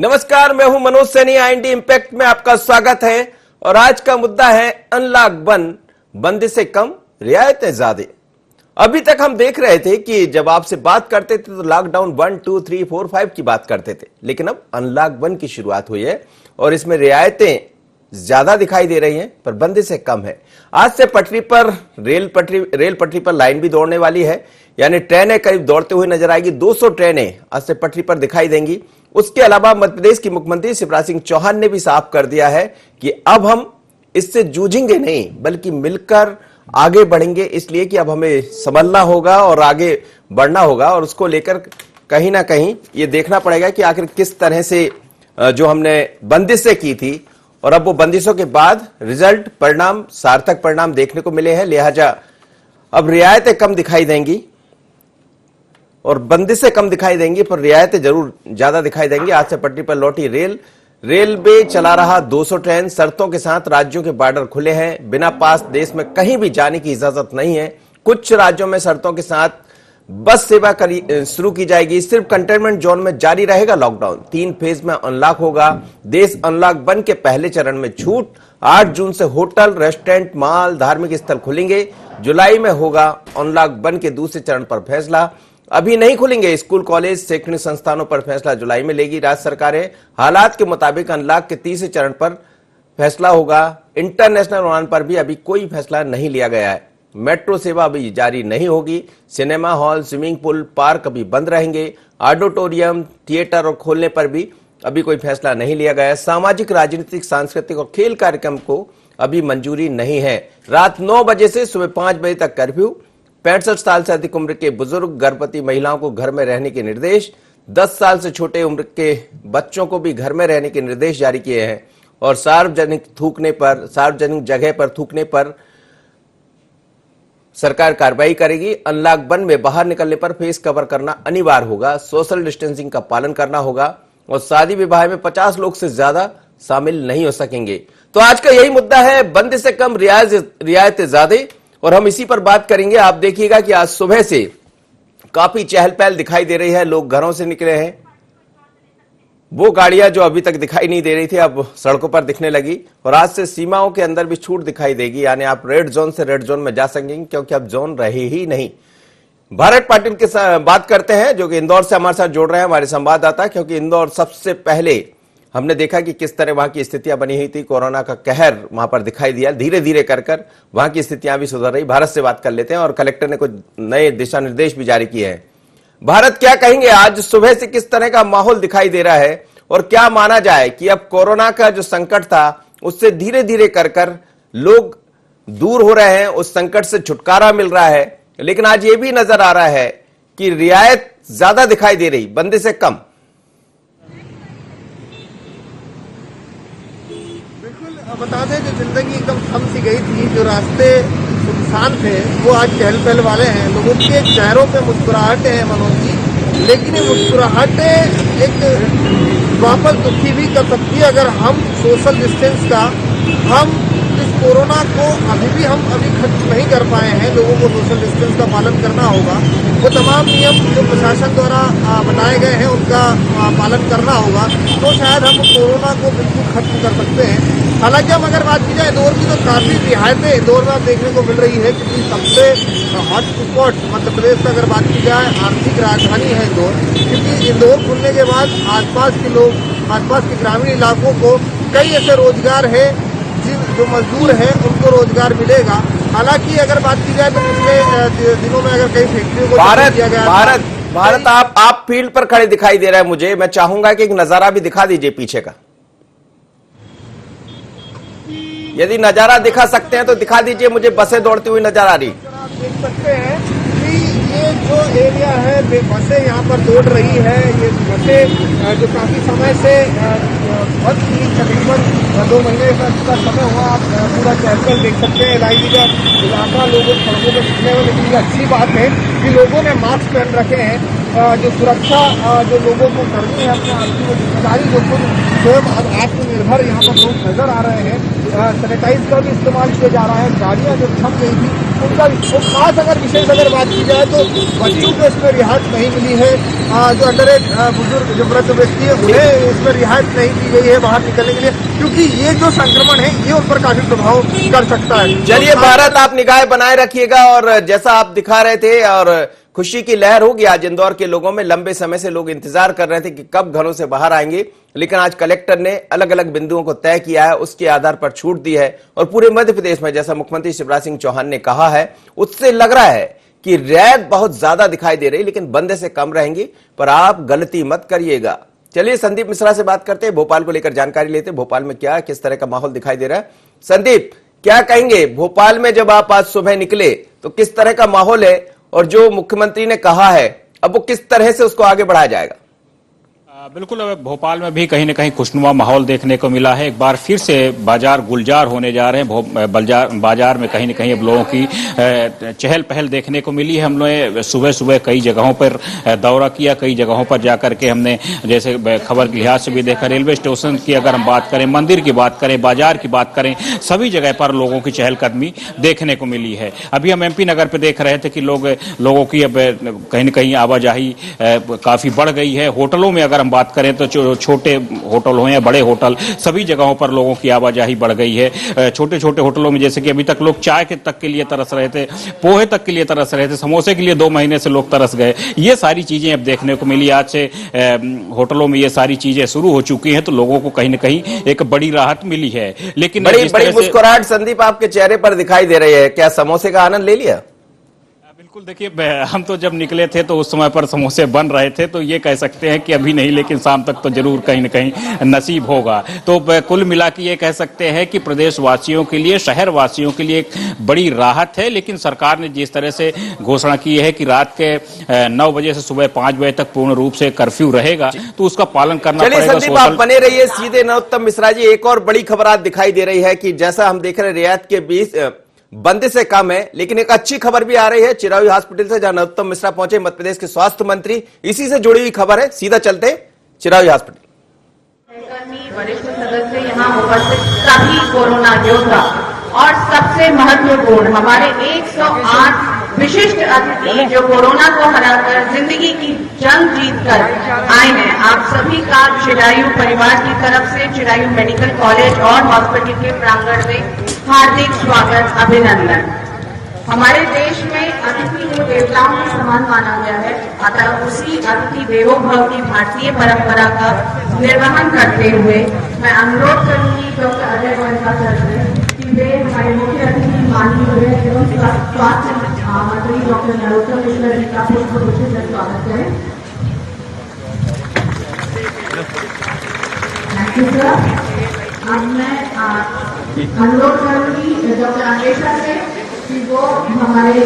नमस्कार, मैं हूं मनोज सैनी। IND इम्पैक्ट में आपका स्वागत है और आज का मुद्दा है अनलॉक 1, बंदिशें कम, रियायतें ज्यादा। अभी तक हम देख रहे थे कि जब आपसे बात करते थे तो लॉकडाउन 1, 2, 3, 4, 5 की बात करते थे, लेकिन अब अनलॉक 1 की शुरुआत हुई है और इसमें रियायतें ज्यादा दिखाई दे रही हैं पर बंदिशें कम है। आज से रेल पटरी पर लाइन भी दौड़ने वाली है, यानी ट्रेनें करीब दौड़ते हुए नजर आएगी। 200 ट्रेनें आज से पटरी पर दिखाई देंगी। उसके अलावा मध्य प्रदेश की मुख्यमंत्री शिवराज सिंह चौहान ने भी साफ कर दिया है कि अब हम इससे जूझेंगे नहीं बल्कि मिलकर आगे बढ़ेंगे, इसलिए कि अब हमें संभलना होगा और आगे बढ़ना होगा। और उसको लेकर कहीं ना कहीं ये देखना पड़ेगा कि आखिर किस तरह से जो हमने बंदिशें की थी और अब वो बंदिशों के बाद रिजल्ट, परिणाम, सार्थक परिणाम देखने को मिले हैं। लिहाजा अब रियायतें कम दिखाई देंगी और बंदिशें कम दिखाई देंगी पर रियायतें जरूर ज्यादा दिखाई देंगी। आज से पटरी पर लौटी रेलवे चला रहा 200 ट्रेन, शर्तों के साथ। राज्यों के बॉर्डर खुले हैं, बिना पास देश में कहीं भी जाने की इजाजत नहीं है। कुछ राज्यों में शर्तों के साथ बस सेवा शुरू की जाएगी। सिर्फ कंटेनमेंट जोन में जारी रहेगा लॉकडाउन। 3 फेज में अनलॉक होगा। देश अनलॉक 1 के पहले चरण में छूट। 8 जून से होटल, रेस्टोरेंट, मॉल, धार्मिक स्थल खुलेंगे। जुलाई में होगा अनलॉक 1 के दूसरे चरण पर फैसला। अभी नहीं खुलेंगे स्कूल, कॉलेज, शैक्षणिक संस्थानों पर फैसला जुलाई में लेगी राज्य सरकारें। हालात के मुताबिक अनलॉक के तीसरे चरण पर फैसला होगा। इंटरनेशनल उड़ान पर भी अभी कोई फैसला नहीं लिया गया है। मेट्रो सेवा अभी जारी नहीं होगी। Cinema hall, swimming pool, park अभी बंद रहेंगे। ऑडिटोरियम, थिएटर और खोलने पर भी अभी कोई फैसला नहीं लिया गया है। सामाजिक, राजनीतिक, सांस्कृतिक और खेल कार्यक्रम को अभी मंजूरी नहीं है। रात 9 बजे से सुबह 5 बजे तक कर्फ्यू। 65 साल से अधिक उम्र के बुजुर्ग, गर्भवती महिलाओं को घर में रहने के निर्देश। 10 साल से छोटे उम्र के बच्चों को भी घर में रहने के निर्देश जारी किए हैं। और सार्वजनिक जगह पर थूकने पर सरकार कार्रवाई करेगी। अनलॉक 1 में बाहर निकलने पर फेस कवर करना अनिवार्य होगा। सोशल डिस्टेंसिंग का पालन करना होगा और शादी विवाह में 50 लोग से ज्यादा शामिल नहीं हो सकेंगे। तो आज का यही मुद्दा है, बंदिशें कम, रियायतें ज्यादा। और हम इसी पर बात करेंगे। आप देखिएगा कि आज सुबह से काफी चहल पहल दिखाई दे रही है। लोग घरों से निकले हैं। वो गाड़ियां जो अभी तक दिखाई नहीं दे रही थी अब सड़कों पर दिखने लगी। और आज से सीमाओं के अंदर भी छूट दिखाई देगी, यानी आप रेड जोन से रेड जोन में जा सकेंगे क्योंकि अब जोन रहे ही नहीं। भारत पाटिल के साथ बात करते हैं जो कि इंदौर से हमारे साथ जोड़ रहे हैं, हमारे संवाददाता। क्योंकि इंदौर सबसे पहले हमने देखा कि किस तरह वहां की स्थितियां बनी हुई थी। कोरोना का कहर वहां पर दिखाई दिया। धीरे धीरे कर वहां की स्थितियां भी सुधर रही। भारत से बात कर लेते हैं और कलेक्टर ने कुछ नए दिशा निर्देश भी जारी किए हैं। भारत, क्या कहेंगे, आज सुबह से किस तरह का माहौल दिखाई दे रहा है और क्या माना जाए कि अब कोरोना का जो संकट था उससे धीरे धीरे कर लोग दूर हो रहे हैं, उस संकट से छुटकारा मिल रहा है। लेकिन आज ये भी नजर आ रहा है कि रियायत ज्यादा दिखाई दे रही, बंदिशें कम। बता दें, जो जिंदगी एकदम थम सी गई थी, जो रास्ते सुनसान थे, वो आज चहल पहल वाले हैं। लोगों के चेहरों पे मुस्कुराहटें हैं मनोज जी, लेकिन ये मुस्कुराहटें एक वापस दुखी भी कर सकती है अगर हम सोशल डिस्टेंस का, हम इस कोरोना को हम खत्म नहीं कर पाए हैं। लोगों को सोशल डिस्टेंस का पालन करना होगा। वो तमाम नियम जो प्रशासन द्वारा बनाए गए हैं उनका पालन करना होगा, तो शायद हम कोरोना को बिल्कुल खत्म कर सकते हैं। हालांकि हम अगर बात की जाए इंदौर की, तो काफ़ी रियायतें इंदौर में देखने को मिल रही है, क्योंकि सबसे हॉट स्पॉट मध्य प्रदेश का अगर बात की जाए, आर्थिक राजधानी है इंदौर। क्योंकि इंदौर खुलने के बाद आसपास के ग्रामीण इलाकों को कई ऐसे रोजगार है जो मजदूर हैं उनको रोजगार मिलेगा। हालांकि अगर बात की जाए तो पिछले दिनों में अगर कई फैक्ट्रियों को किया गया भारत आप फील्ड पर खड़े दिखाई दे रहा है मुझे। मैं चाहूंगा कि एक नजारा भी दिखा दीजिए पीछे का। यदि नजारा दिखा सकते हैं तो दिखा दीजिए मुझे। बसें दौड़ती हुई नजर आ रही। आप देख सकते हैं कि ये जो एरिया है, बसें यहाँ पर दौड़ रही है। ये बसें जो काफी समय से बंद थी, तकरीबन 2 महीने का समय हुआ। आप पूरा चहल देख सकते हैं। एलआईवी का इलाका, लोगों सड़कों पर दिखने में। लेकिन ये अच्छी बात है कि लोगों ने मास्क पहन रखे हैं। जो सुरक्षा जो लोगों को करनी है, अपने आपकी वो जिम्मेदारी जो स्वयं आत्मनिर्भर यहाँ पर लोग नजर आ रहे हैं। सैनिटाइज का भी इस्तेमाल किया जा रहा है। गाड़ियाँ जो थम गई थी उनका वो खास अगर विशेष अगर बात की जाए तो बच्चों को इसमें रियायत नहीं मिली है। जो अंडर एज बुजुर्ग जो वृद्ध व्यक्ति है उन्हें इसमें रियायत नहीं दी गई है बाहर निकलने के लिए, क्योंकि ये जो संक्रमण है ये उन पर काफी प्रभाव कर सकता है। चलिए भारत, आप निगाह बनाए रखिएगा। और जैसा आप दिखा रहे थे, और खुशी की लहर होगी आज इंदौर के लोगों में। लंबे समय से लोग इंतजार कर रहे थे कि कब घरों से बाहर आएंगे, लेकिन आज कलेक्टर ने अलग अलग बिंदुओं को तय किया है, उसके आधार पर छूट दी है। और पूरे मध्य प्रदेश में, जैसा मुख्यमंत्री शिवराज सिंह चौहान ने कहा है, उससे लग रहा है कि रियायत बहुत ज्यादा दिखाई दे रही, लेकिन बंदे से कम रहेंगी। पर आप गलती मत करिएगा। चलिए संदीप मिश्रा से बात करते हैं, भोपाल को लेकर जानकारी लेते हैं। भोपाल में क्या किस तरह का माहौल दिखाई दे रहा है? संदीप, क्या कहेंगे? भोपाल में जब आप आज सुबह निकले तो किस तरह का माहौल है, और जो मुख्यमंत्री ने कहा है अब वो किस तरह से उसको आगे बढ़ाया जाएगा? बिल्कुल, भोपाल में भी कहीं न कहीं खुशनुमा माहौल देखने को मिला है। एक बार फिर से बाजार गुलजार होने जा रहे हैं। बाजार में कहीं न कहीं अब लोगों की चहल पहल देखने को मिली है। हम लोग सुबह सुबह कई जगहों पर दौरा किया, कई जगहों पर जाकर के हमने जैसे खबर के लिहाज से भी देखा, रेलवे स्टेशन की अगर हम बात करें, मंदिर की बात करें, बाजार की बात करें, सभी जगह पर लोगों की चहलकदमी देखने को मिली है। अभी हम MP नगर पे देख रहे थे कि लोगों की अब कहीं न कहीं आवाजाही काफी बढ़ गई है। होटलों में अगर बात करें तो छोटे होटल हो या बड़े होटल, सभी जगहों पर लोगों की आवाजाही बढ़ गई है। छोटे छोटे होटलों में जैसे कि अभी तक लोग चाय के तक के लिए तरस रहे थे, पोहे तक के लिए तरस रहे थे, समोसे के लिए 2 महीने से लोग तरस गए। ये सारी चीजें अब देखने को मिली। आज से होटलों में ये सारी चीजें शुरू हो चुकी हैं, तो लोगों को कहीं न कहीं एक बड़ी राहत मिली है। लेकिन बड़ी मुस्कुराहट संदीप आपके चेहरे पर दिखाई दे रही है। क्या समोसे का आनंद ले लिया? बिल्कुल, देखिए हम तो जब निकले थे तो उस समय पर समोसे बन रहे थे, तो ये कह सकते हैं कि अभी नहीं, लेकिन शाम तक तो जरूर कहीं न कहीं नसीब होगा। तो कुल मिला के ये कह सकते हैं कि प्रदेश वासियों के लिए, शहर वासियों के लिए एक बड़ी राहत है। लेकिन सरकार ने जिस तरह से घोषणा की है कि रात के 9 बजे से सुबह 5 बजे तक पूर्ण रूप से कर्फ्यू रहेगा, तो उसका पालन करना पड़ेगा। संदीप, आप बने रहिए सीधे। नरोत्तम मिश्रा जी, एक और बड़ी खबर आज दिखाई दे रही है कि जैसा हम देख रहे हैं रियायत के बीच बंदे से कम है, लेकिन एक अच्छी खबर भी आ रही है चिरायू हॉस्पिटल से, जहां नरोत्तम मिश्रा पहुंचे, मध्य प्रदेश के स्वास्थ्य मंत्री। इसी से जुड़ी हुई खबर है, सीधा चलते चिरायू हॉस्पिटल। वरिष्ठ सदस्य यहाँ उपस्थित सभी कोरोना योद्धा और सबसे महत्वपूर्ण हमारे 108 विशिष्ट अतिथि जो कोरोना को हराकर जिंदगी की जंग जीतकर आए हैं, आप सभी का चिरायू परिवार की तरफ से चिरायू मेडिकल कॉलेज और हॉस्पिटल के प्रांगण में हार्दिक स्वागत, अभिनंदन। हमारे देश में अतिथि को देवताओं के समान माना गया है, अतः उसी अतिथि देवो भव की भारतीय परंपरा का निर्वहन करते हुए मैं अनुरोध करूंगी डॉक्टर अजय गोयनका सर से कि वे हमारे मुख्य अतिथि माननीय एवं स्वास्थ्य मंत्री डॉक्टर नरोत्तम मिश्रा जी का पुष्पगुच्छ से स्वागत करें। Thank you sir. अब मैं अनुरोध करूंगी डॉक्टर अंगेशा से कि वो हमारे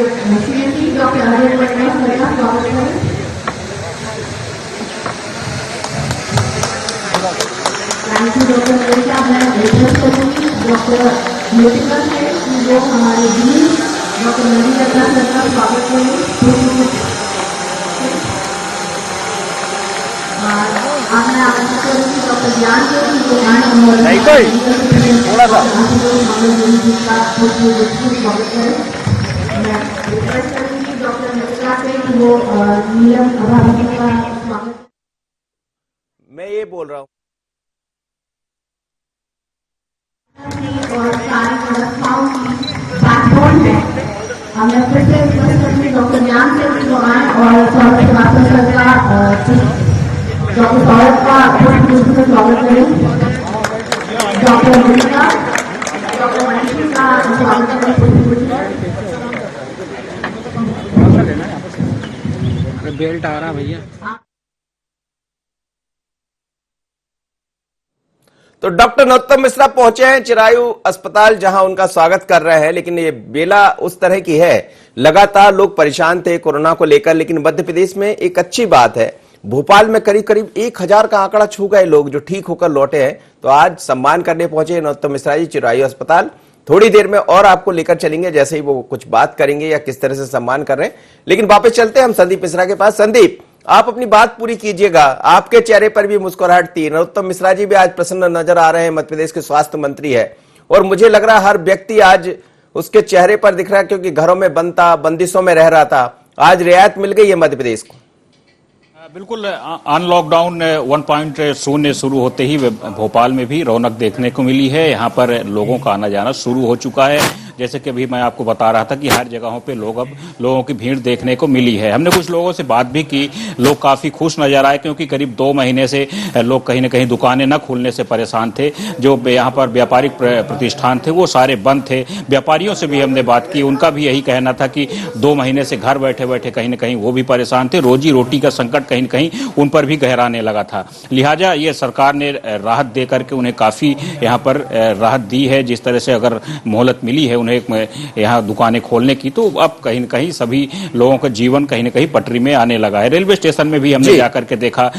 CMD doctor Ajay Goenka sir का स्वागत करें। Thank you doctor Angesha. मैं रिक्वेस्ट करूंगी डॉक्टर म्यूजिकल से कि वो हमारे डीन डॉक्टर नवीन सर का स्वागत करें। आज मैं आशा करूंगी डॉक्टर ज्ञान से कि वो थोड़ा सा स्वागत करें। मैं रिक्वेस्ट करूंगी डॉक्टर मिश्रा से कि वो नीलम अभावी का स्वागत। मैं ये बोल रहा हूँ और सारी व्यवस्थाओं की बैकबोन है। मैं फिर से रिक्वेस्ट करूंगी डॉक्टर ज्ञान से कि वो आए और स्वागत डॉक्टर सौरभ का पुष्पगुच्छ से स्वागत करें। डॉक्टर मनीषा का स्वागत करें पुष्पगुच्छ। बेल्ट आ रहा भैया। तो डॉक्टर नरोत्तम मिश्रा पहुंचे हैं चिरायू अस्पताल, जहां उनका स्वागत कर रहे हैं। लेकिन ये बेला उस तरह की है, लगातार लोग परेशान थे कोरोना को लेकर। लेकिन मध्य प्रदेश में एक अच्छी बात है, भोपाल में करीब करीब 1000 का आंकड़ा छू गए लोग जो ठीक होकर लौटे हैं। तो आज सम्मान करने पहुंचे नरोत्तम मिश्रा जी चिरायू अस्पताल। थोड़ी देर में और आपको लेकर चलेंगे, जैसे ही वो कुछ बात करेंगे या किस तरह से सम्मान कर रहे हैं। लेकिन वापस चलते हैं हम संदीप मिश्रा के पास। संदीप, आप अपनी बात पूरी कीजिएगा। आपके चेहरे पर भी मुस्कुराहट थी, नरोत्तम मिश्रा जी भी आज प्रसन्न नजर आ रहे हैं, मध्य प्रदेश के स्वास्थ्य मंत्री है। और मुझे लग रहा है हर व्यक्ति आज उसके चेहरे पर दिख रहा है, क्योंकि घरों में बंद था, बंदिशों में रह रहा था। आज रियायत मिल गई है मध्य प्रदेश को। बिल्कुल, अनलॉकडाउन 1.0 शुरू होते ही भोपाल में भी रौनक देखने को मिली है। यहाँ पर लोगों का आना जाना शुरू हो चुका है। जैसे कि अभी मैं आपको बता रहा था कि हर जगहों पे लोगों की भीड़ देखने को मिली है। हमने कुछ लोगों से बात भी की, लोग काफी खुश नजर आए, क्योंकि करीब 2 महीने से लोग कहीं न कहीं दुकानें न खुलने से परेशान थे। जो यहाँ पर व्यापारिक प्रतिष्ठान थे वो सारे बंद थे। व्यापारियों से भी हमने बात की, उनका भी यही कहना था कि 2 महीने से घर बैठे बैठे कहीं न कहीं वो भी परेशान थे। रोजी रोटी का संकट कहीं न कहीं उन पर भी गहराने लगा था। लिहाजा ये सरकार ने राहत दे करके उन्हें काफी यहाँ पर राहत दी है। जिस तरह से अगर मोहलत मिली है उन्हें यहाँ दुकानें खोलने की, तो अब कहीं न कहीं सभी लोगों का जीवन कहीं न कहीं पटरी में आने लगा है। रेलवे स्टेशन में भी हमने जाकर के देखा,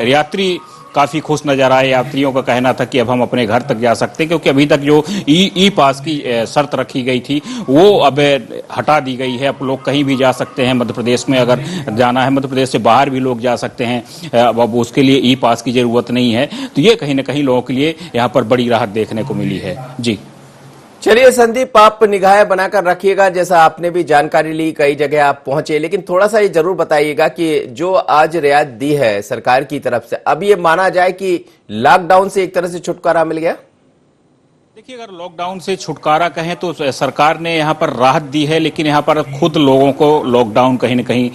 यात्री काफी खुश नजर आए। यात्रियों का कहना था कि अब हम अपने घर तक जा सकते हैं, क्योंकि अभी तक जो ई पास की शर्त रखी गई थी वो अब हटा दी गई है। अब लोग कहीं भी जा सकते हैं। मध्य प्रदेश में अगर जाना है, मध्य प्रदेश से बाहर भी लोग जा सकते हैं। अब उसके लिए ई पास की जरूरत नहीं है। तो ये कहीं न कहीं लोगों के लिए यहाँ पर बड़ी राहत देखने को मिली है। जी चलिए संदीप, आप निगाहें बनाकर रखिएगा। जैसा आपने भी जानकारी ली, कई जगह आप पहुंचे, लेकिन थोड़ा सा ये जरूर बताइएगा कि जो आज रियायत दी है सरकार की तरफ से, अब ये माना जाए कि लॉकडाउन से एक तरह से छुटकारा मिल गया? देखिए, अगर लॉकडाउन से छुटकारा कहें तो सरकार ने यहाँ पर राहत दी है, लेकिन यहाँ पर खुद लोगों को लॉकडाउन कहीं न कहीं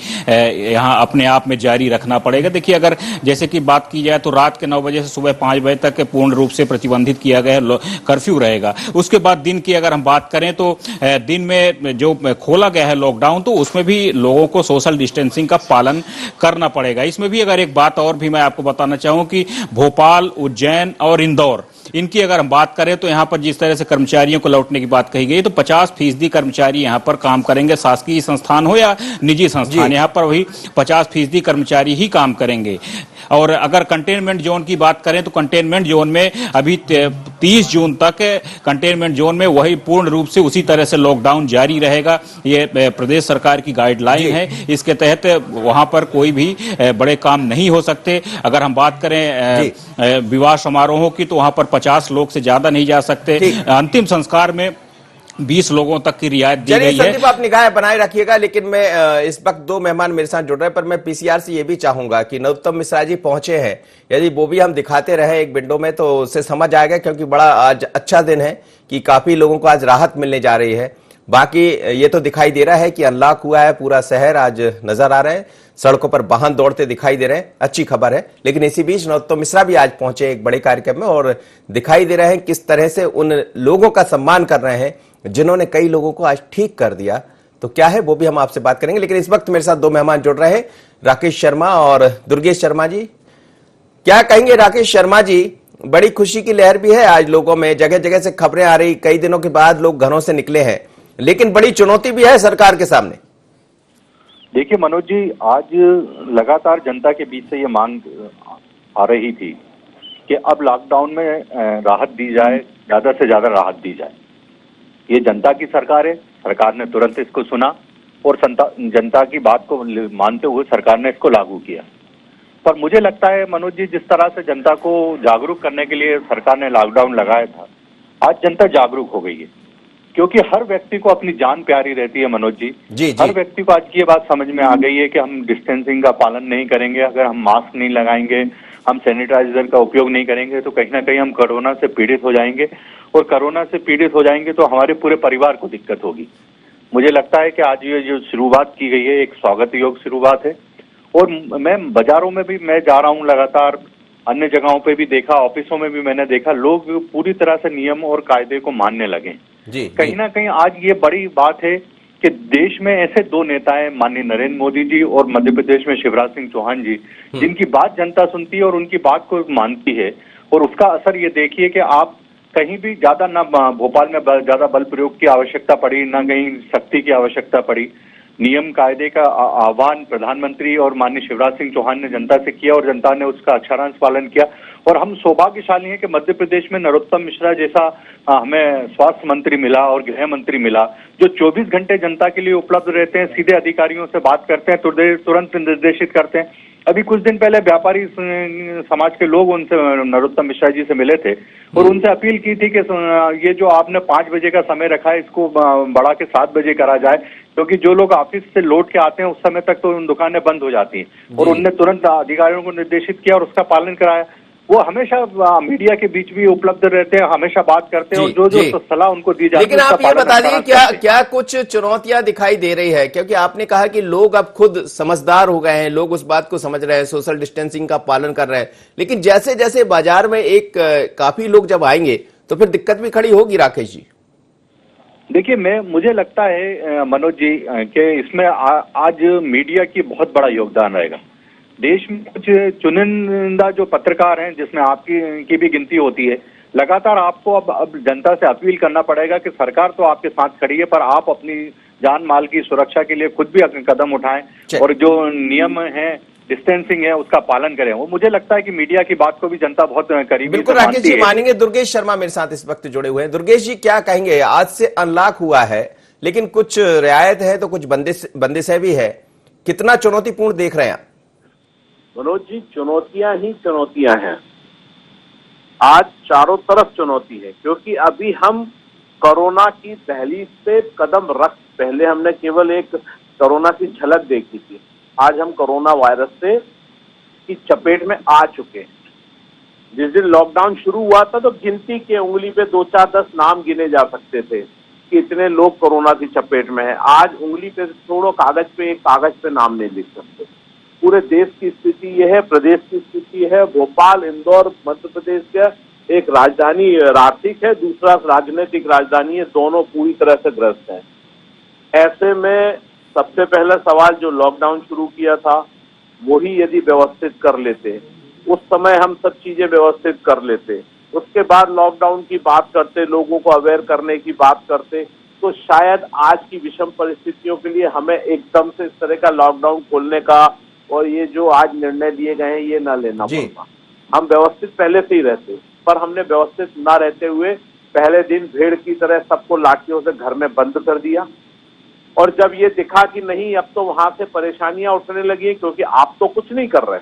यहाँ अपने आप में जारी रखना पड़ेगा। देखिए, अगर जैसे कि बात की जाए तो रात के 9 बजे से सुबह 5 बजे तक पूर्ण रूप से प्रतिबंधित किया गया कर्फ्यू रहेगा। उसके बाद दिन की अगर हम बात करें तो दिन में जो खोला गया है लॉकडाउन, तो उसमें भी लोगों को सोशल डिस्टेंसिंग का पालन करना पड़ेगा। इसमें भी अगर एक बात और भी मैं आपको बताना चाहूँ कि भोपाल, उज्जैन और इंदौर, इनकी अगर हम बात करें तो यहाँ पर जिस तरह से कर्मचारियों को लौटने की बात कही गई, तो 50% कर्मचारी यहाँ पर काम करेंगे। शासकीय संस्थान हो या निजी संस्थान, यहाँ पर वही 50% कर्मचारी ही काम करेंगे। और अगर कंटेनमेंट जोन की बात करें तो कंटेनमेंट जोन में अभी 30 जून तक कंटेनमेंट जोन में वही पूर्ण रूप से उसी तरह से लॉकडाउन जारी रहेगा। ये प्रदेश सरकार की गाइडलाइन है। इसके तहत वहां पर कोई भी बड़े काम नहीं हो सकते। अगर हम बात करें विवाह समारोहों की, तो वहां पर 50 लोग से ज्यादा नहीं जा सकते। अंतिम संस्कार में 20 लोगों तक की रियायत दी गई है। संदीप, आप निगाहें बनाए रखिएगा। लेकिन मैं इस वक्त 2 मेहमान मेरे साथ जुड़ रहे हैं, पर मैं पीसीआर से ये भी चाहूंगा कि नरोत्तम मिश्रा जी पहुंचे हैं, यदि वो भी हम दिखाते रहे एक विंडो में तो उससे समझ आएगा, क्योंकि बड़ा आज अच्छा दिन है कि काफी लोगों को आज राहत मिलने जा रही है। बाकी ये तो दिखाई दे रहा है कि अनलॉक हुआ है, पूरा शहर आज नजर आ रहे हैं, सड़कों पर वाहन दौड़ते दिखाई दे रहे हैं, अच्छी खबर है। लेकिन इसी बीच नरोत्तम मिश्रा भी आज पहुंचे एक बड़े कार्यक्रम में और दिखाई दे रहे हैं किस तरह से उन लोगों का सम्मान कर रहे हैं जिन्होंने कई लोगों को आज ठीक कर दिया। तो क्या है वो भी हम आपसे बात करेंगे। लेकिन इस वक्त मेरे साथ 2 मेहमान जुड़ रहे हैं, राकेश शर्मा और दुर्गेश शर्मा जी। क्या कहेंगे राकेश शर्मा जी? बड़ी खुशी की लहर भी है आज लोगों में, जगह जगह से खबरें आ रही, कई दिनों के बाद लोग घरों से निकले हैं, लेकिन बड़ी चुनौती भी है सरकार के सामने। देखिए मनोज जी, आज लगातार जनता के बीच से ये मांग आ रही थी कि अब लॉकडाउन में राहत दी जाए, ज्यादा से ज्यादा राहत दी जाए। ये जनता की सरकार है, सरकार ने तुरंत इसको सुना और जनता की बात को मानते हुए सरकार ने इसको लागू किया। पर मुझे लगता है मनोज जी, जिस तरह से जनता को जागरूक करने के लिए सरकार ने लॉकडाउन लगाया था, आज जनता जागरूक हो गई है। क्योंकि हर व्यक्ति को अपनी जान प्यारी रहती है मनोज जी। हर व्यक्ति को आज ये बात समझ में आ गई है कि हम डिस्टेंसिंग का पालन नहीं करेंगे, अगर हम मास्क नहीं लगाएंगे, हम सैनिटाइजर का उपयोग नहीं करेंगे, तो कहीं ना कहीं हम कोरोना से पीड़ित हो जाएंगे। और कोरोना से पीड़ित हो जाएंगे तो हमारे पूरे परिवार को दिक्कत होगी। मुझे लगता है कि आज ये जो शुरुआत की गई है, एक स्वागत योग्य शुरुआत है। और मैं बाजारों में भी मैं जा रहा हूँ लगातार, अन्य जगहों पे भी देखा, ऑफिसों में भी मैंने देखा, लोग पूरी तरह से नियम और कायदे को मानने लगे। कहीं ना कहीं आज ये बड़ी बात है कि देश में ऐसे 2 नेता हैं, माननीय नरेंद्र मोदी जी और मध्य प्रदेश में शिवराज सिंह चौहान जी, जिनकी बात जनता सुनती है और उनकी बात को मानती है। और उसका असर ये देखिए कि आप कहीं भी ज्यादा ना भोपाल में ज्यादा बल प्रयोग की आवश्यकता पड़ी, ना कहीं सख्ती की आवश्यकता पड़ी। नियम कायदे का आह्वान प्रधानमंत्री और माननीय शिवराज सिंह चौहान ने जनता से किया और जनता ने उसका अक्षरांश पालन किया। और हम सौभाग्यशाली हैं कि मध्य प्रदेश में नरोत्तम मिश्रा जैसा हमें स्वास्थ्य मंत्री मिला और गृह मंत्री मिला, जो 24 घंटे जनता के लिए उपलब्ध रहते हैं, सीधे अधिकारियों से बात करते हैं, तुरंत निर्देशित करते हैं। अभी कुछ दिन पहले व्यापारी समाज के लोग उनसे, नरोत्तम मिश्रा जी से मिले थे और उनसे अपील की थी कि ये जो आपने 5 बजे का समय रखा है इसको बढ़ा के 7 बजे करा जाए, क्योंकि जो लोग ऑफिस से लौट के आते हैं उस समय तक तो उन दुकानें बंद हो जाती हैं। और उनने तुरंत अधिकारियों को निर्देशित किया और उसका पालन कराया। वो हमेशा मीडिया के बीच भी उपलब्ध रहते हैं, हमेशा बात करते हैं और जो जो सलाह उनको दी जाती है। लेकिन आप ये बता दीजिए, क्या कुछ चुनौतियां दिखाई दे रही है? क्योंकि आपने कहा कि लोग अब खुद समझदार हो गए हैं, लोग उस बात को समझ रहे हैं, सोशल डिस्टेंसिंग का पालन कर रहे हैं, लेकिन जैसे जैसे बाजार में काफी लोग जब आएंगे तो फिर दिक्कत भी खड़ी होगी। राकेश जी देखिए, मुझे लगता है मनोज जी कि इसमें आज मीडिया की बहुत बड़ा योगदान रहेगा। देश में कुछ चुनिंदा जो पत्रकार हैं, जिसमें आपकी भी गिनती होती है, लगातार आपको अब जनता से अपील करना पड़ेगा कि सरकार तो आपके साथ खड़ी है, पर आप अपनी जान माल की सुरक्षा के लिए खुद भी कदम उठाएं और जो नियम है, डिस्टेंसिंग है, उसका पालन करें। वो मुझे लगता है कि मीडिया की बात को भी जनता बहुत करीबी से बिल्कुल राकेश जी मानेंगे। दुर्गेश शर्मा मेरे साथ इस वक्त जुड़े हुए हैं। दुर्गेश जी, क्या कहेंगे? आज से अनलॉक हुआ है, लेकिन कुछ रियायत है तो कुछ बंदिशें भी है। कितना चुनौतीपूर्ण देख रहे हैं आप? मनोज जी, चुनौतियां ही चुनौतियां हैं। आज चारों तरफ चुनौती है, क्योंकि अभी हम कोरोना की दहलीज पे कदम रख, पहले हमने केवल एक कोरोना की झलक देखी थी, आज हम कोरोना वायरस से की चपेट में आ चुके हैं। जिस दिन लॉकडाउन शुरू हुआ था तो गिनती के उंगली पे 2, 4, 10 नाम गिने जा सकते थे कि इतने लोग कोरोना की चपेट में हैं। आज उंगली पे छोड़ो, एक कागज पे नाम नहीं लिख सकते। पूरे देश की स्थिति यह है, प्रदेश की स्थिति है, भोपाल, इंदौर मध्य प्रदेश का एक राजधानी आर्थिक है, दूसरा राजनीतिक राजधानी है, दोनों पूरी तरह से ग्रस्त हैं। ऐसे में सबसे पहला सवाल, जो लॉकडाउन शुरू किया था वही यदि व्यवस्थित कर लेते, उस समय हम सब चीजें व्यवस्थित कर लेते, उसके बाद लॉकडाउन की बात करते, लोगों को अवेयर करने की बात करते, तो शायद आज की विषम परिस्थितियों के लिए हमें एकदम से इस तरह का लॉकडाउन खोलने का और ये जो आज निर्णय लिए गए हैं ये ना लेना पड़ता। हम व्यवस्थित पहले से ही रहते, पर हमने व्यवस्थित ना रहते हुए पहले दिन भीड़ की तरह सबको लाठियों से घर में बंद कर दिया। और जब ये दिखा कि नहीं, अब तो वहां से परेशानियां उठने लगी, क्योंकि आप तो कुछ नहीं कर रहे।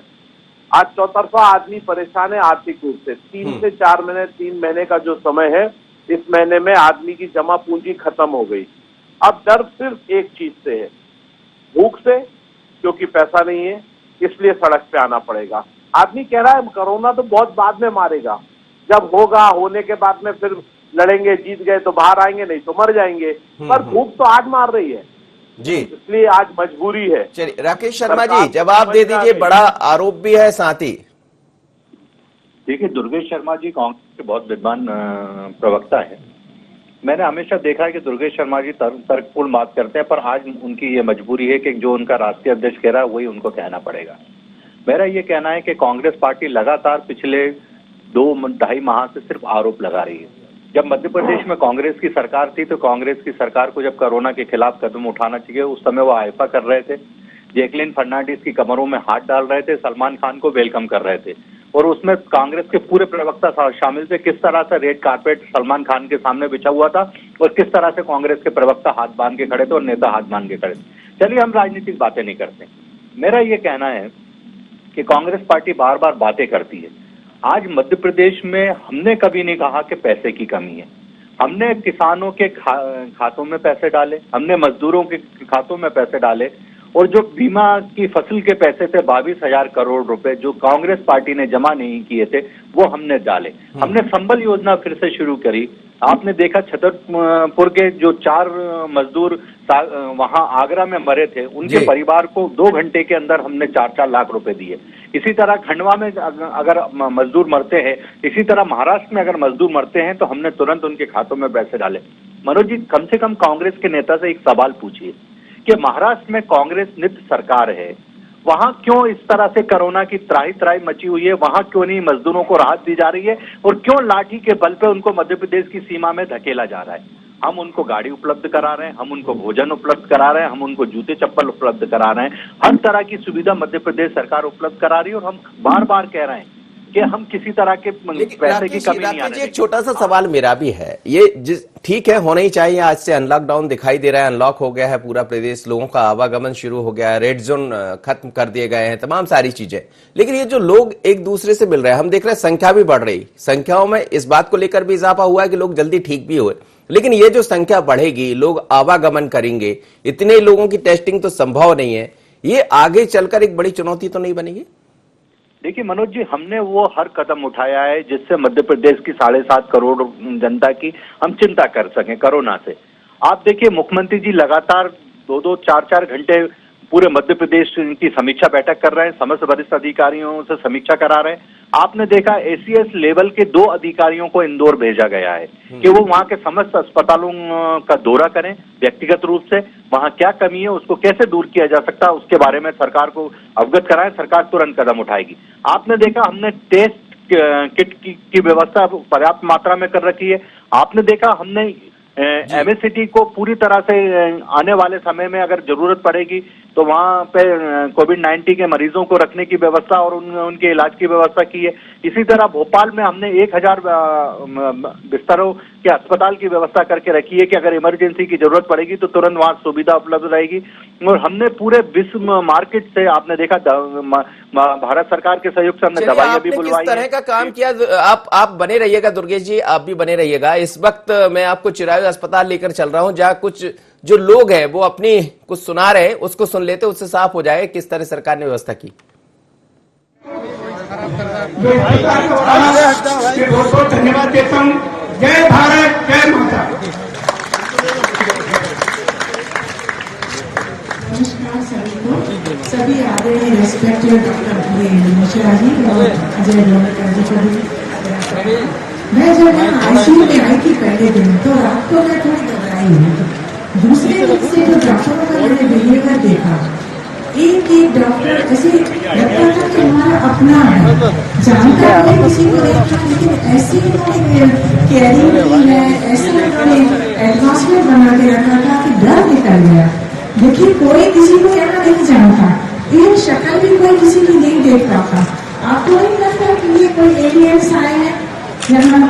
आज चौतरफा आदमी परेशान है आर्थिक रूप से। 3 से 4 महीने, 3 महीने का जो समय है, इस महीने में आदमी की जमा पूंजी खत्म हो गई। अब डर सिर्फ एक चीज से है, भूख से, क्योंकि पैसा नहीं है, इसलिए सड़क पे आना पड़ेगा। आदमी कह रहा है कोरोना तो बहुत बाद में मारेगा, जब होगा, होने के बाद में फिर लड़ेंगे, जीत गए तो बाहर आएंगे, नहीं तो मर जाएंगे। पर भूख तो आज मार रही है जी, इसलिए आज मजबूरी है। चलिए राकेश शर्मा जी, जवाब दे दीजिए। बड़ा आरोप भी है साथ ही। देखिए, दुर्गेश शर्मा जी कांग्रेस के बहुत विद्वान प्रवक्ता है। मैंने हमेशा देखा है कि दुर्गेश शर्मा जी तर्कपूर्ण बात करते हैं, पर आज उनकी ये मजबूरी है कि जो उनका राष्ट्रीय अध्यक्ष कह रहा है वही उनको कहना पड़ेगा। मेरा ये कहना है कि कांग्रेस पार्टी लगातार पिछले 2-2.5 माह से सिर्फ आरोप लगा रही है। जब मध्य प्रदेश में कांग्रेस की सरकार थी तो कांग्रेस की सरकार को जब कोरोना के खिलाफ कदम उठाना चाहिए, उस समय वो आइफा कर रहे थे, जैकलिन फर्नांडिस की कमरों में हाथ डाल रहे थे, सलमान खान को वेलकम कर रहे थे, और उसमें कांग्रेस के पूरे प्रवक्ता शामिल थे। किस तरह से रेड कारपेट सलमान खान के सामने बिछा हुआ था और किस तरह से कांग्रेस के प्रवक्ता हाथ बांध के खड़े थे और नेता हाथ बांध के खड़े थे। चलिए, हम राजनीतिक बातें नहीं करते। मेरा ये कहना है कि कांग्रेस पार्टी बार बार बातें करती है। आज मध्य प्रदेश में हमने कभी नहीं कहा कि पैसे की कमी है। हमने किसानों के खातों में पैसे डाले, हमने मजदूरों के खातों में पैसे डाले, और जो बीमा की फसल के पैसे थे 22,000 करोड़ रुपए जो कांग्रेस पार्टी ने जमा नहीं किए थे, वो हमने डाले। हमने संबल योजना फिर से शुरू करी। आपने देखा छतरपुर के जो 4 मजदूर वहां आगरा में मरे थे, उनके परिवार को 2 घंटे के अंदर हमने 4-4 लाख रुपए दिए। इसी तरह खंडवा में अगर मजदूर मरते हैं, इसी तरह महाराष्ट्र में अगर मजदूर मरते हैं तो हमने तुरंत उनके खातों में पैसे डाले। मनोज जी, कम से कम कांग्रेस के नेता से एक सवाल पूछिए कि महाराष्ट्र में कांग्रेस नित्य सरकार है, वहां क्यों इस तरह से कोरोना की त्राही मची हुई है? वहां क्यों नहीं मजदूरों को राहत दी जा रही है? और क्यों लाठी के बल पे उनको मध्य प्रदेश की सीमा में धकेला जा रहा है? हम उनको गाड़ी उपलब्ध करा रहे हैं, हम उनको भोजन उपलब्ध करा रहे हैं, हम उनको जूते चप्पल उपलब्ध करा रहे हैं, हर तरह की सुविधा मध्य प्रदेश सरकार उपलब्ध करा रही है। और हम बार बार कह रहे हैं कि हम किसी तरह के पैसे की कमी नहीं आने एक छोटा सा सवाल मेरा भी है, ये ठीक है होना ही चाहिए। आज से अनलॉकडाउन दिखाई दे रहा है, अनलॉक हो गया है पूरा प्रदेश, लोगों का आवागमन शुरू हो गया है, रेड जोन खत्म कर दिए गए हैं, तमाम सारी चीजें। लेकिन ये जो लोग एक दूसरे से मिल रहे हैं, हम देख रहे हैं संख्या भी बढ़ रही, संख्याओं में इस बात को लेकर भी इजाफा हुआ है कि लोग जल्दी ठीक भी हुए। लेकिन ये जो संख्या बढ़ेगी, लोग आवागमन करेंगे, इतने लोगों की टेस्टिंग तो संभव नहीं है, ये आगे चलकर एक बड़ी चुनौती तो नहीं बनेगी? देखिए मनोज जी, हमने वो हर कदम उठाया है जिससे मध्य प्रदेश की 7.5 करोड़ जनता की हम चिंता कर सकें कोरोना से। आप देखिए मुख्यमंत्री जी लगातार 2-2, 4-4 घंटे पूरे मध्य प्रदेश की समीक्षा बैठक कर रहे हैं, समस्त वरिष्ठ अधिकारियों से समीक्षा करा रहे हैं। आपने देखा एसीएस लेवल के 2 अधिकारियों को इंदौर भेजा गया है कि वो वहां के समस्त अस्पतालों का दौरा करें, व्यक्तिगत रूप से वहां क्या कमी है उसको कैसे दूर किया जा सकता है उसके बारे में सरकार को अवगत कराएं, सरकार तुरंत कदम उठाएगी। आपने देखा हमने टेस्ट किट की व्यवस्था पर्याप्त मात्रा में कर रखी है। आपने देखा हमने एमएससीटी को पूरी तरह से आने वाले समय में अगर जरूरत पड़ेगी तो वहां पे कोविड-19 के मरीजों को रखने की व्यवस्था और उनके इलाज की व्यवस्था की है। इसी तरह भोपाल में हमने 1000 बिस्तरों के अस्पताल की व्यवस्था करके रखी है कि अगर इमरजेंसी की जरूरत पड़ेगी तो तुरंत वहां सुविधा उपलब्ध रहेगी। और हमने पूरे विश्व मार्केट से आपने देखा भारत सरकार के सहयोग से हमने दवाइयां भी बुलवाई। किस तरह का काम किया? आप बने रहिएगा दुर्गेश जी, आप भी बने रहिएगा। इस वक्त मैं आपको चिरायु अस्पताल लेकर चल रहा हूं जहां कुछ जो लोग हैं वो अपनी कुछ सुना रहे हैं, उसको सुन लेते, उससे साफ हो जाए किस तरह सरकार ने व्यवस्था की। धन्यवाद देता हूँ। जय भारत, जय माता। नमस्कार सभी को, सभी आदरणीय रेस्पेक्टेड डॉक्टर मिश्रा जी और अजय लोहरकर जी को भी। मैं जब यहाँ आईसीयू में आई थी पहले दिन तो रात को मैं थोड़ी घबराई हुई। दूसरे दिन से जो डॉक्टरों का मैंने बिहेवियर देखा, एक डॉक्टर ऐसे लगता था कि हमारा अपना है, जानता है किसी को देखा, लेकिन ऐसी उन्होंने केयरिंग की है, ऐसे उन्होंने एटमॉस्फेयर बना के रखा था कि डर निकल गया। देखिए कोई किसी को यहाँ नहीं जानता, ये शक्ल भी कोई किसी की नहीं देख पाता। आपको नहीं लगता कि ये कोई एलियंस आए हैं? यहाँ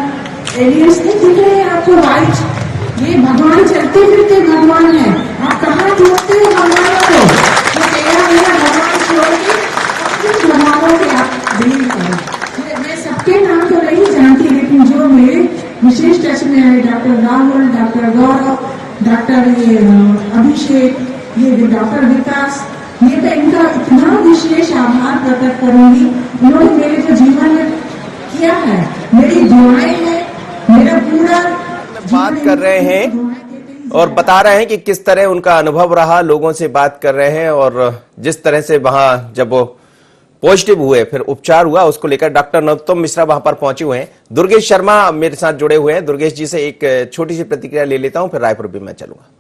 एलियंस नहीं दिख रहे हैं आपको? वाइट, ये भगवान चलते फिरते भगवान है। आप कहाँ ढूंढते हो भगवानों को? वो मेरा भगवान छोड़ के भगवानों के आप डील करो। मैं सबके नाम तो नहीं जानती, लेकिन जो मेरे विशेष टच में है, डॉक्टर राहुल, डॉक्टर गौरव, डॉक्टर ये अभिषेक, ये डॉक्टर विकास, ये मैं इनका इतना विशेष आभार प्रकट करूंगी। उन्होंने मेरे जो जीवन में किया है, मेरी दुआएं हैं, मेरा पूरा बात कर रहे हैं और बता रहे हैं कि किस तरह उनका अनुभव रहा, लोगों से बात कर रहे हैं और जिस तरह से वहां जब वो पॉजिटिव हुए फिर उपचार हुआ उसको लेकर डॉक्टर नरोत्तम मिश्रा वहां पर पहुंचे हुए हैं। दुर्गेश शर्मा मेरे साथ जुड़े हुए हैं। दुर्गेश जी से एक छोटी सी प्रतिक्रिया ले लेता हूं, फिर रायपुर भी मैं चलूंगा।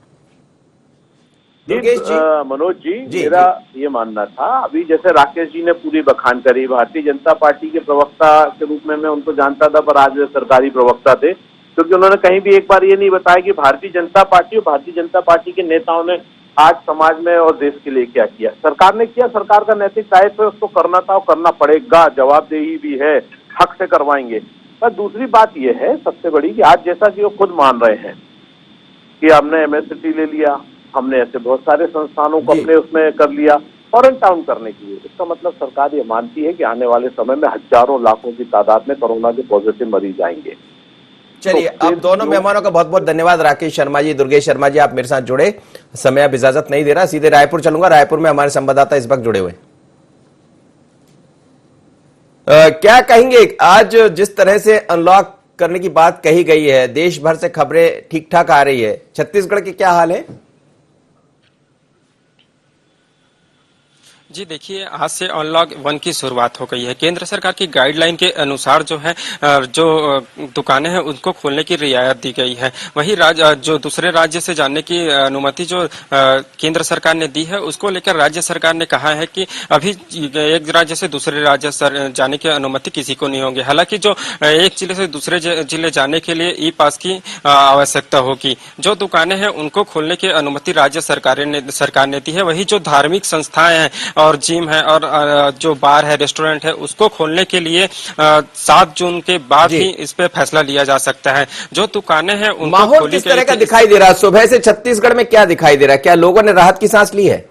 दुर्गेश जी, मनोज जी, मेरा ये मानना था, अभी जैसे राकेश जी ने पूरी बखान करी, भारतीय जनता पार्टी के प्रवक्ता के रूप में मैं उनको जानता था, पर आज सरकारी प्रवक्ता थे, क्योंकि उन्होंने कहीं भी एक बार ये नहीं बताया कि भारतीय जनता पार्टी और भारतीय जनता पार्टी के नेताओं ने आज समाज में और देश के लिए क्या किया। सरकार ने किया, सरकार का नैतिक दायित्व है, उसको करना था और करना पड़ेगा, जवाबदेही भी है, हक से करवाएंगे। पर दूसरी बात यह है सबसे बड़ी कि आज जैसा कि वो खुद मान रहे हैं कि हमने एमएससीटी ले लिया, हमने ऐसे बहुत सारे संस्थानों को अपने उसमें कर लिया क्वारंटाइन करने के लिए, इसका मतलब सरकार ये मानती है कि आने वाले समय में हजारों लाखों की तादाद में कोरोना के पॉजिटिव मरीज आएंगे। चलिए, अब दोनों मेहमानों का बहुत बहुत धन्यवाद। राकेश शर्मा जी, दुर्गेश शर्मा जी, आप मेरे साथ जुड़े। समय अब इजाजत नहीं दे रहा, सीधे रायपुर चलूंगा। रायपुर में हमारे संवाददाता इस वक्त जुड़े हुए। क्या कहेंगे, आज जिस तरह से अनलॉक करने की बात कही गई है, देश भर से खबरें ठीक ठाक आ रही है, छत्तीसगढ़ के क्या हाल है? जी देखिए, आज से अनलॉक 1 की शुरुआत हो गई है। केंद्र सरकार की गाइडलाइन के अनुसार जो है जो दुकानें हैं उनको खोलने की रियायत दी गई है। वहीं जो दूसरे राज्य से जाने की अनुमति जो केंद्र सरकार ने दी है उसको लेकर राज्य सरकार ने कहा है कि अभी एक राज्य से दूसरे राज्य जाने की अनुमति किसी को नहीं होगी। हालांकि जो एक जिले से दूसरे जिले जाने के लिए ई पास की आवश्यकता होगी। जो दुकानें हैं उनको खोलने की अनुमति राज्य सरकार ने दी है। वही जो धार्मिक संस्थाएं हैं और जिम है और जो बार है, रेस्टोरेंट है, उसको खोलने के लिए 7 जून के बाद ही इस पे फैसला लिया जा सकता है। जो दुकानें हैं उनको माहौल खोली किस तरह गई का थी। दिखाई दे रहा है सुबह से छत्तीसगढ़ में? क्या दिखाई दे रहा है? क्या लोगों ने राहत की सांस ली है?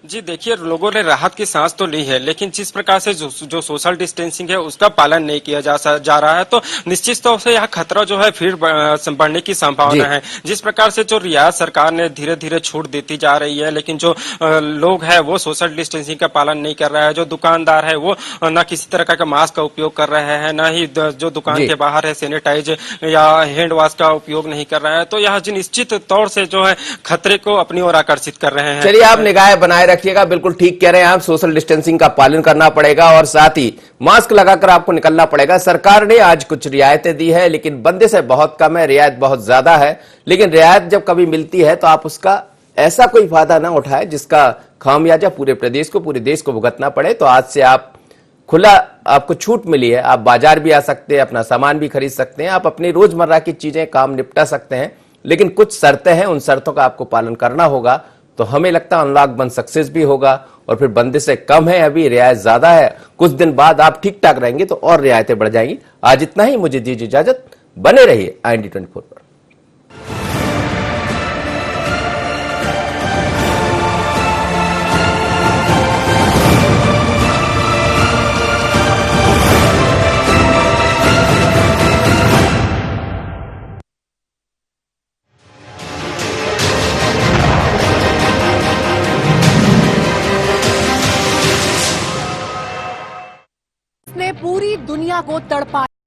जी देखिए, लोगों ने राहत की सांस तो ली है, लेकिन जिस प्रकार से जो सोशल डिस्टेंसिंग है उसका पालन नहीं किया जा रहा है, तो निश्चित तौर से यह खतरा जो है फिर बढ़ने की संभावना है। जिस प्रकार से जो रियायत सरकार ने धीरे धीरे छूट देती जा रही है, लेकिन जो लोग है वो सोशल डिस्टेंसिंग का पालन नहीं कर रहा है। जो दुकानदार है वो न किसी तरह का मास्क का उपयोग कर रहे हैं, न ही जो दुकान के बाहर है सैनिटाइज या हैंड वॉश का उपयोग नहीं कर रहा है। तो यह निश्चित तौर से जो है खतरे को अपनी ओर आकर्षित कर रहे हैं। चलिए, आप निगाहें बनाए रखिएगा। बिल्कुल ठीक कह रहे हैं आप, सोशल डिस्टेंसिंग का पालन करना पड़ेगा और साथ ही मास्क लगाकर आपको निकलना पड़ेगा। सरकार ने आज कुछ रियायतें दी है, लेकिन बंदिशें बहुत कम है, रियायत बहुत ज्यादा है। लेकिन रियायत जब कभी मिलती है तो आप उसका ऐसा कोई फायदा ना उठाए जिसका खामियाजा पूरे प्रदेश को, पूरे देश को भुगतना पड़े। तो आज से आप खुला, आपको छूट मिली है, आप बाजार भी आ सकते हैं, अपना सामान भी खरीद सकते हैं, आप अपनी रोजमर्रा की चीजें, काम निपटा सकते हैं। लेकिन कुछ शर्तें हैं, उन शर्तों का आपको पालन करना होगा। तो हमें लगता है अनलॉक 1 सक्सेस भी होगा और फिर बंदिशें कम है, अभी रियायत ज्यादा है। कुछ दिन बाद आप ठीक ठाक रहेंगे तो और रियायतें बढ़ जाएंगी। आज इतना ही, मुझे दीजिए इजाजत। बने रहिए IND24 पर। ने पूरी दुनिया को तड़पा